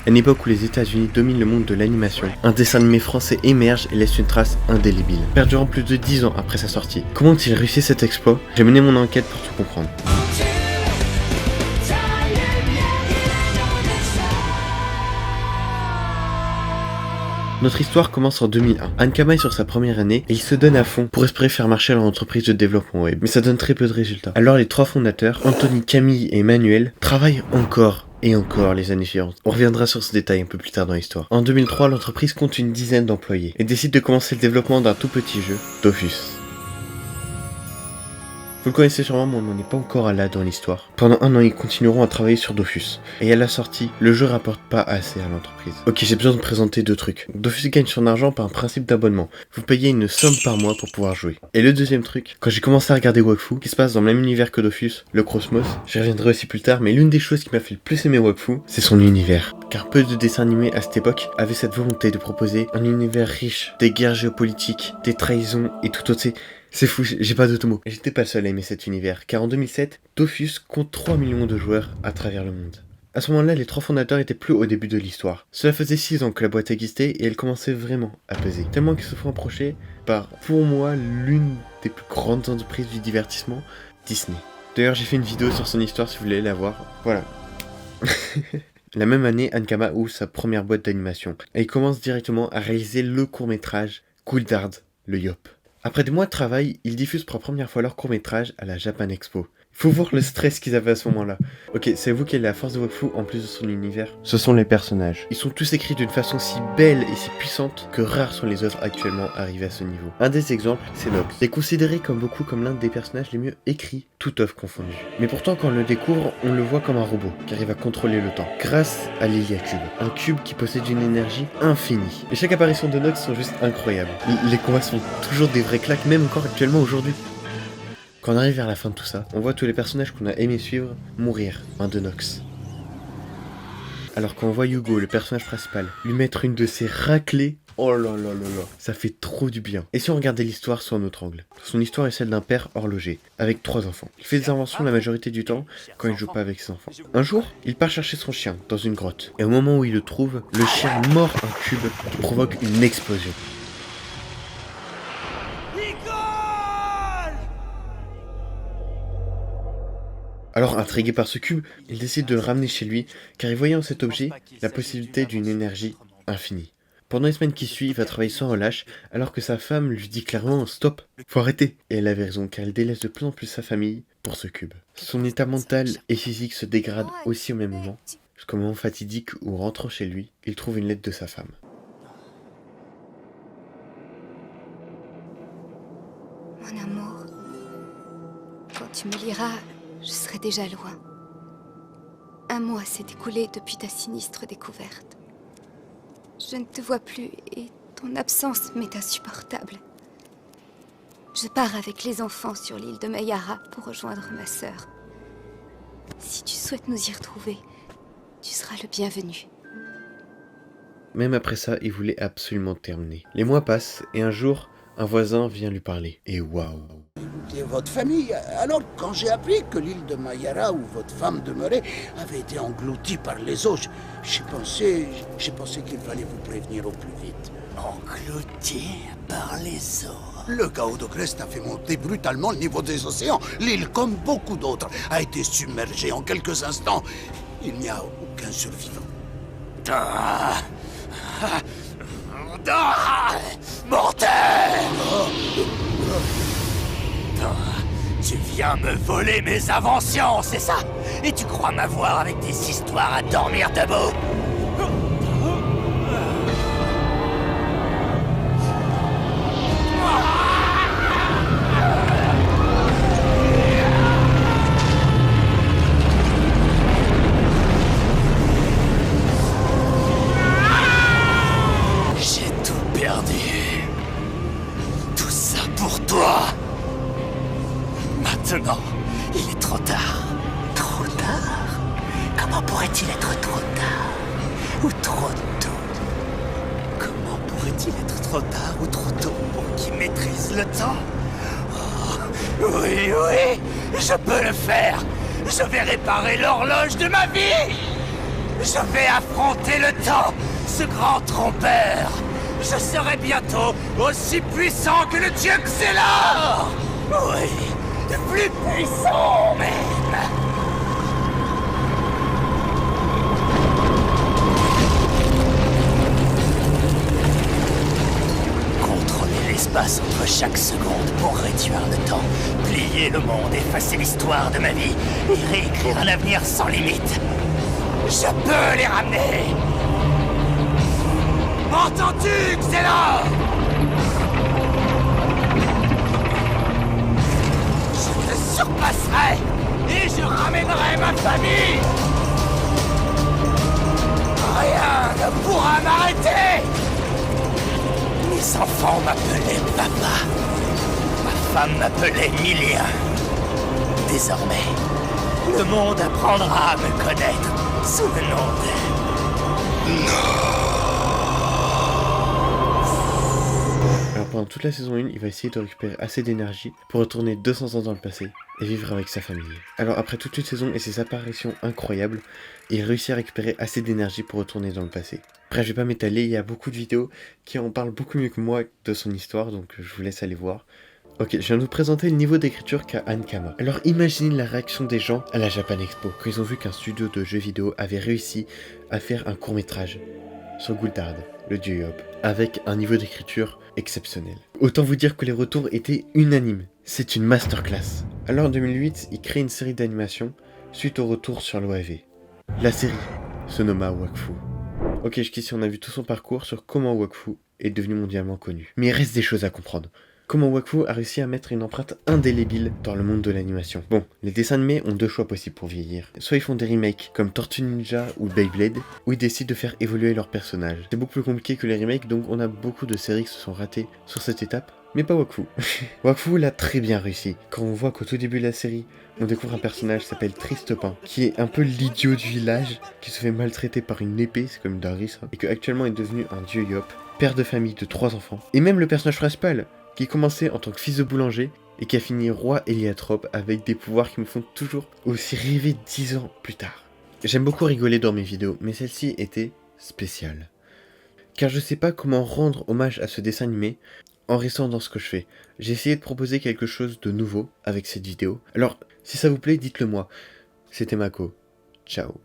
À une époque où les États-Unis dominent le monde de l'animation, un dessin animé français émerge et laisse une trace indélébile, perdurant plus de 10 ans après sa sortie. Comment ont-ils réussi cet exploit? J'ai mené mon enquête pour tout comprendre. Notre histoire commence en 2001. Ankama est sur sa première année et il se donne à fond pour espérer faire marcher leur entreprise de développement web. Mais ça donne très peu de résultats. Alors les trois fondateurs, Anthony, Camille et Emmanuel, travaillent encore et encore les années suivantes. On reviendra sur ce détail un peu plus tard dans l'histoire. En 2003, l'entreprise compte une dizaine d'employés et décide de commencer le développement d'un tout petit jeu, Dofus. Vous le connaissez sûrement, mais on n'en est pas encore là dans l'histoire. Pendant un an, ils continueront à travailler sur Dofus. Et à la sortie, le jeu rapporte pas assez à l'entreprise. Ok, j'ai besoin de présenter deux trucs. Dofus gagne son argent par un principe d'abonnement. Vous payez une somme par mois pour pouvoir jouer. Et le deuxième truc, quand j'ai commencé à regarder Wakfu, qui se passe dans le même univers que Dofus, le Cosmos, j'y reviendrai aussi plus tard, mais l'une des choses qui m'a fait le plus aimer Wakfu, c'est son univers. Car peu de dessins animés à cette époque avaient cette volonté de proposer un univers riche, des guerres géopolitiques, des trahisons et tout autre. C'est fou, j'ai pas d'autres mots. J'étais pas le seul à aimer cet univers, car en 2007, Dofus compte 3 millions de joueurs à travers le monde. À ce moment-là, les trois fondateurs étaient plus au début de l'histoire. Cela faisait 6 ans que la boîte existait et elle commençait vraiment à peser. Tellement qu'ils se font approcher par, pour moi, l'une des plus grandes entreprises du divertissement, Disney. D'ailleurs, j'ai fait une vidéo sur son histoire si vous voulez la voir. Voilà. La même année, Ankama ouvre sa première boîte d'animation et il commence directement à réaliser le court-métrage Gouldard, le Yop. Après des mois de travail, ils diffusent pour la première fois leur court-métrage à la Japan Expo. Faut voir le stress qu'ils avaient à ce moment-là. Ok, savez-vous quelle est la force de Wakfu en plus de son univers? Ce sont les personnages. Ils sont tous écrits d'une façon si belle et si puissante que rares sont les œuvres actuellement arrivées à ce niveau. Un des exemples, c'est Nox. Il est considéré comme beaucoup comme l'un des personnages les mieux écrits, toute œuvre confondue. Mais pourtant, quand on le découvre, on le voit comme un robot, car il va contrôler le temps. Grâce à l'Ilia Cube, un cube qui possède une énergie infinie. Et chaque apparition de Nox sont juste incroyables. Les combats sont toujours des vrais claques, même encore actuellement aujourd'hui. Quand on arrive vers la fin de tout ça, on voit tous les personnages qu'on a aimé suivre mourir, de Nox. Alors quand on voit Hugo, le personnage principal, lui mettre une de ses raclées, oh là là là là, ça fait trop du bien. Et si on regardait l'histoire sous un autre angle? Son histoire est celle d'un père horloger, avec 3 enfants. Il fait des inventions la majorité du temps quand il joue pas avec ses enfants. Un jour, il part chercher son chien dans une grotte. Et au moment où il le trouve, le chien mord un cube qui provoque une explosion. Alors intrigué par ce cube, il décide de le ramener chez lui, car il voyait en cet objet la possibilité d'une énergie infinie. Pendant les semaines qui suivent, il va travailler sans relâche, alors que sa femme lui dit clairement « Stop, faut arrêter !» Et elle avait raison, car il délaisse de plus en plus sa famille pour ce cube. Son état mental et physique se dégradent aussi au même moment, jusqu'au moment fatidique où, rentrant chez lui, il trouve une lettre de sa femme. Mon amour, quand tu me liras, je serai déjà loin. Un mois s'est écoulé depuis ta sinistre découverte. Je ne te vois plus et ton absence m'est insupportable. Je pars avec les enfants sur l'île de Mayara pour rejoindre ma sœur. Si tu souhaites nous y retrouver, tu seras le bienvenu. Même après ça, il voulait absolument terminer. Les mois passent et un jour, un voisin vient lui parler. Et waouh! Et votre famille. Alors, quand j'ai appris que l'île de Mayara, où votre femme demeurait, avait été engloutie par les eaux, j'ai pensé qu'il fallait vous prévenir au plus vite. Engloutie par les eaux? Le chaos de Crest a fait monter brutalement le niveau des océans. L'île, comme beaucoup d'autres, a été submergée en quelques instants. Il n'y a aucun survivant. Mortel! Tu viens me voler mes inventions, c'est ça? Et tu crois m'avoir avec des histoires à dormir debout? J'ai tout perdu. Tout ça pour toi. Maintenant, il est trop tard. Trop tard? Comment pourrait-il être trop tard? Ou trop tôt? Comment pourrait-il être trop tard ou trop tôt pour qui maîtrise le temps? Oh, oui, oui, je peux le faire. Je vais réparer l'horloge de ma vie. Je vais affronter le temps, ce grand trompeur. Je serai bientôt aussi puissant que le dieu Xelor. Oui, plus puissant même. Contrôler l'espace entre chaque seconde pour réduire le temps, plier le monde, effacer l'histoire de ma vie et réécrire un avenir sans limite. Je peux les ramener. Entends-tu, Xelor? Je te surpasserai et je ramènerai ma famille. Rien ne pourra m'arrêter. Mes enfants m'appelaient papa. Ma femme m'appelait Milien. Désormais, le monde apprendra à me connaître sous le nom de... Alors pendant toute la saison 1, il va essayer de récupérer assez d'énergie pour retourner 200 ans dans le passé et vivre avec sa famille. Alors après toute une saison et ses apparitions incroyables, il réussit à récupérer assez d'énergie pour retourner dans le passé. Bref, je vais pas m'étaler, il y a beaucoup de vidéos qui en parlent beaucoup mieux que moi de son histoire, donc je vous laisse aller voir. Ok, je viens de vous présenter le niveau d'écriture qu'a Ankama. Alors imaginez la réaction des gens à la Japan Expo, quand ils ont vu qu'un studio de jeux vidéo avait réussi à faire un court-métrage sur Gul'dad, le dieu Yob, avec un niveau d'écriture exceptionnel. Autant vous dire que les retours étaient unanimes, c'est une masterclass. Alors en 2008, il crée une série d'animation suite au retour sur l'OAV. La série se nomma Wakfu. Ok, jusqu'ici on a vu tout son parcours sur comment Wakfu est devenu mondialement connu. Mais il reste des choses à comprendre. Comment Wakfu a réussi à mettre une empreinte indélébile dans le monde de l'animation. Bon, les dessins animés ont deux choix possibles pour vieillir. Soit ils font des remakes comme Tortue Ninja ou Beyblade, ou ils décident de faire évoluer leurs personnages. C'est beaucoup plus compliqué que les remakes, donc on a beaucoup de séries qui se sont ratées sur cette étape, mais pas Wakfu. Wakfu l'a très bien réussi. Quand on voit qu'au tout début de la série, on découvre un personnage qui s'appelle Tristepin, qui est un peu l'idiot du village, qui se fait maltraiter par une épée, c'est comme Darius, et qui actuellement est devenu un dieu Yop, père de famille de 3 enfants. Et même le personnage principal, qui commençait en tant que fils de boulanger et qui a fini roi héliatrope avec des pouvoirs qui me font toujours aussi rêver 10 ans plus tard. J'aime beaucoup rigoler dans mes vidéos, mais celle-ci était spéciale. Car je sais pas comment rendre hommage à ce dessin animé en restant dans ce que je fais. J'ai essayé de proposer quelque chose de nouveau avec cette vidéo. Alors, si ça vous plaît, dites-le moi. C'était Mako. Ciao.